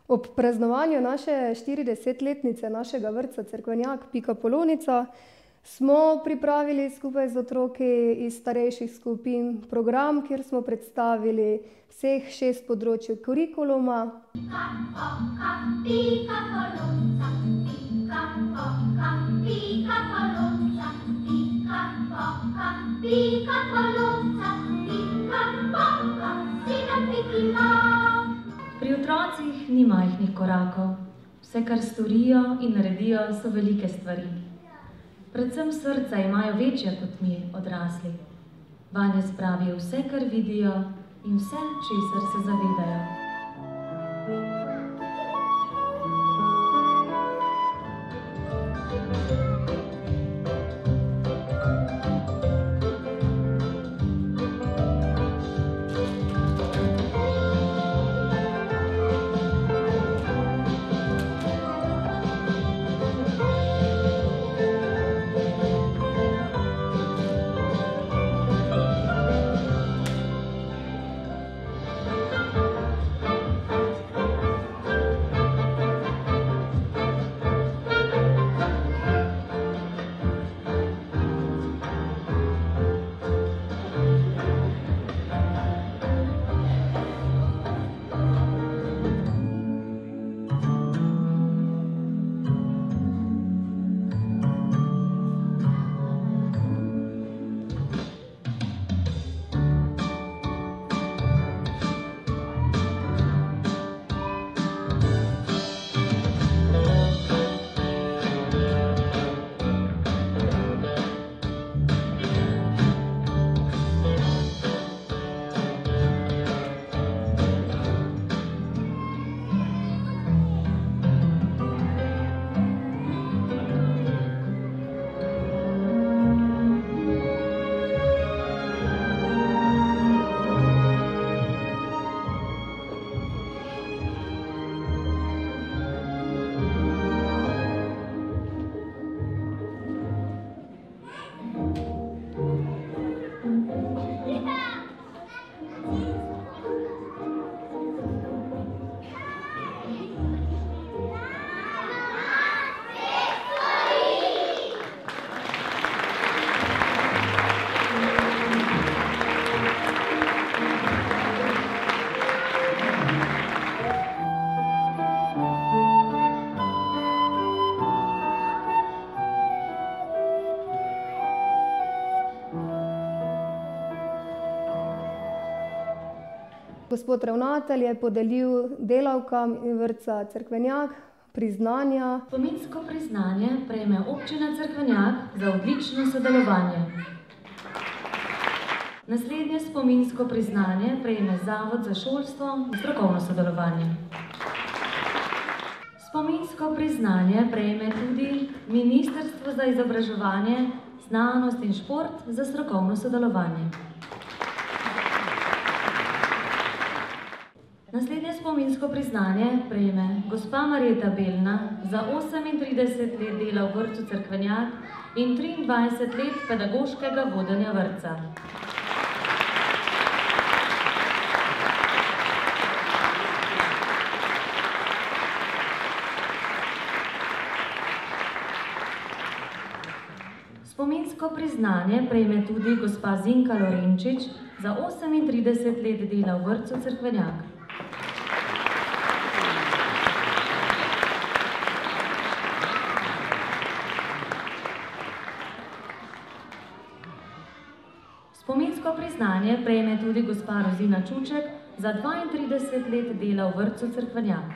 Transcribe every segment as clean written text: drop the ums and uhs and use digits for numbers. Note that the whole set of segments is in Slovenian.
Ob praznovanju naše 40-letnice našega vrtca Cerkvenjak Pika Polonica smo pripravili skupaj z otroki iz starejših skupin program, kjer smo predstavili vseh 6 področij kurikuluma. Pri otrocih ni majhnih korakov. Vse, kar storijo in naredijo, so velike stvari. Predvsem srca imajo večja kot mi, odrasli. Vanje spravijo vse, kar vidijo in vse, česar se zavedajo. Gospod ravnatelj je podelil delavkam vrtca Cerkvenjak priznanja. Spominsko priznanje prejme občina Cerkvenjak za odlično sodelovanje. Naslednje spominsko priznanje prejme Zavod za šolstvo in strokovno sodelovanje. Spominsko priznanje prejme tudi Ministrstvo za izobraževanje, znanost in šport za strokovno sodelovanje. Naslednje spominsko priznanje prejme gospa Marjeta Belna za 38 let dela v vrtcu Cerkvenjak in 23 let pedagoškega vodenja vrtca. Spominsko priznanje prejme tudi gospa Zinka Lorenčič za 38 let dela v vrtcu Cerkvenjak. Spominsko priznanje prejme tudi gospa Rozina Čuček za 32 let dela v vrtcu Cerkvenjak.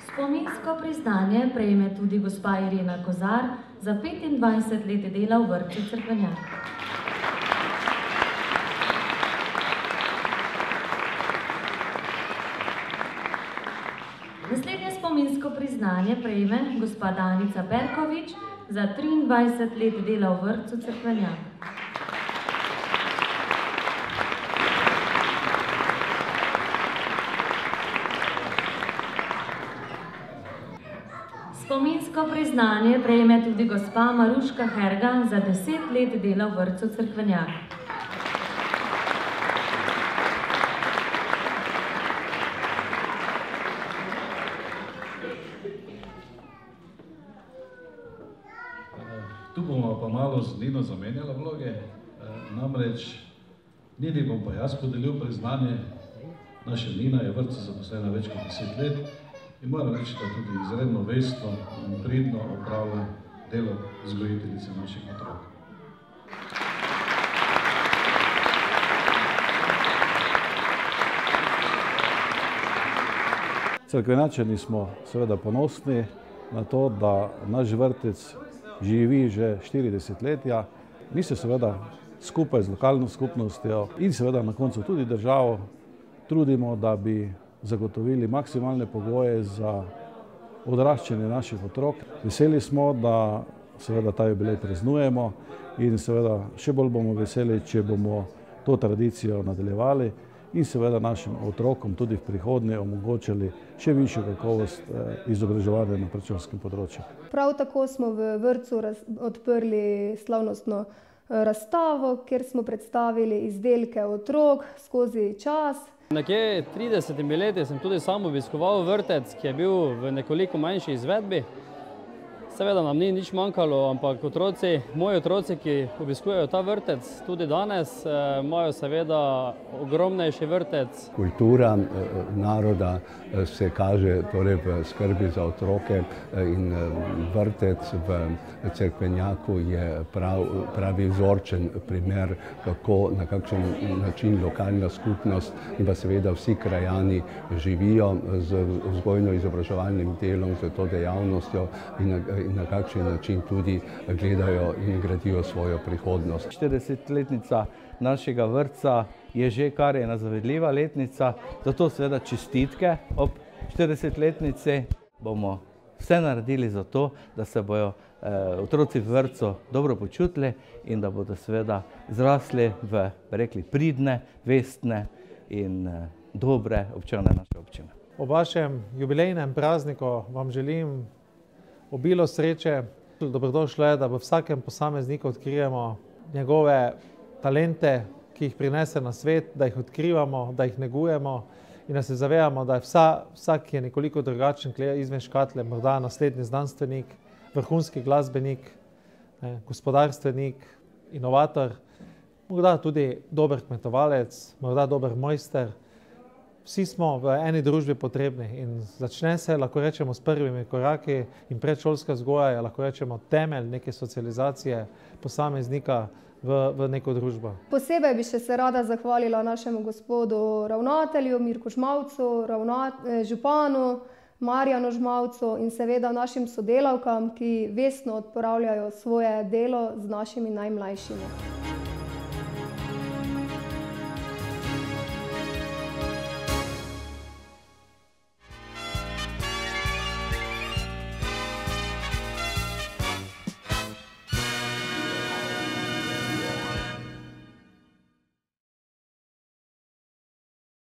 Spominsko priznanje prejme tudi gospa Irena Kozar za 25 let dela v vrtcu Cerkvenjak. Naslednje spominsko priznanje prejme gospa Danica Perkovič za 23 let dela v vrtcu Cerkvenjak. Spominsko priznanje prejme tudi gospa Maruška Herga za 10 let dela v vrtcu Cerkvenjak. Tu bomo pa malo z Nino zamenjala vloge, namreč Nini bom pa jaz podelil priznanje. Naša Nina je v vrtcu zaposlena več kot 10 let in moram reči, da tudi izredno vestno in pridno opravlja delo vzgojiteljice naših otrok. Cerkvenjačani smo seveda ponosni na to, da naš vrtec živi že 40 letja. Mi se seveda skupaj z lokalno skupnostjo in seveda na koncu tudi državo trudimo, da bi zagotovili maksimalne pogoje za odraščanje naših otrok. Veseli smo, da seveda ta jubilej praznujemo in seveda še bolj bomo veseli, če bomo to tradicijo nadaljevali in seveda našim otrokom tudi v prihodnje omogočili še višjo kakovost izobraževanja na predšolskem področju. Prav tako smo v vrtcu odprli slavnostno razstavo, kjer smo predstavili izdelke otrok skozi čas. Nekje 30 leti sem tudi sam obiskoval vrtec, ki je bil v nekoliko manjši izvedbi. Seveda nam ni nič manjkalo, ampak moji otroci, ki obiskujejo ta vrtec tudi danes, imajo seveda ogromnejši vrtec. Kultura naroda se kaže torej v skrbi za otroke in vrtec v Cerkvenjaku je pravi vzorčen primer, kako na kakšen način lokalna skupnost in pa seveda vsi krajani živijo z vzgojno-izobraževalnim delom, z to dejavnostjo in na kakšen način tudi gledajo in gradijo svojo prihodnost. 40-letnica našega vrtca je že kar ena zavedljiva letnica, zato seveda čestitke ob 40-letnici. Bomo vse naredili za to, da se bodo otroci v vrtcu dobro počutili in da bodo seveda zrasli v, rekli, pridne, vestne in dobre občane naše občine. Ob vašem jubilejnem prazniku vam želim obilo sreče. Dobrodošlo je, da v vsakem posamezniku odkrijemo njegove talente, ki jih prinese na svet, da jih odkrivamo, da jih negujemo in da se zavedamo, da je vsak, ki je nekoliko drugačen, izven škatle, morda naslednji znanstvenik, vrhunski glasbenik, gospodarstvenik, inovator, morda tudi dober kmetovalec, morda dober mojster. Vsi smo v eni družbi potrebni in začne se, lahko rečemo, s prvimi koraki in predšolska vzgoja je, lahko rečemo, temelj neke socializacije posameznika v neko družbo. Posebej bi se rada zahvalila našemu gospodu ravnatelju Mirku Žmavcu, županu Marjanu Žmavcu in seveda našim sodelavkam, ki vestno opravljajo svoje delo z našimi najmlajšimi.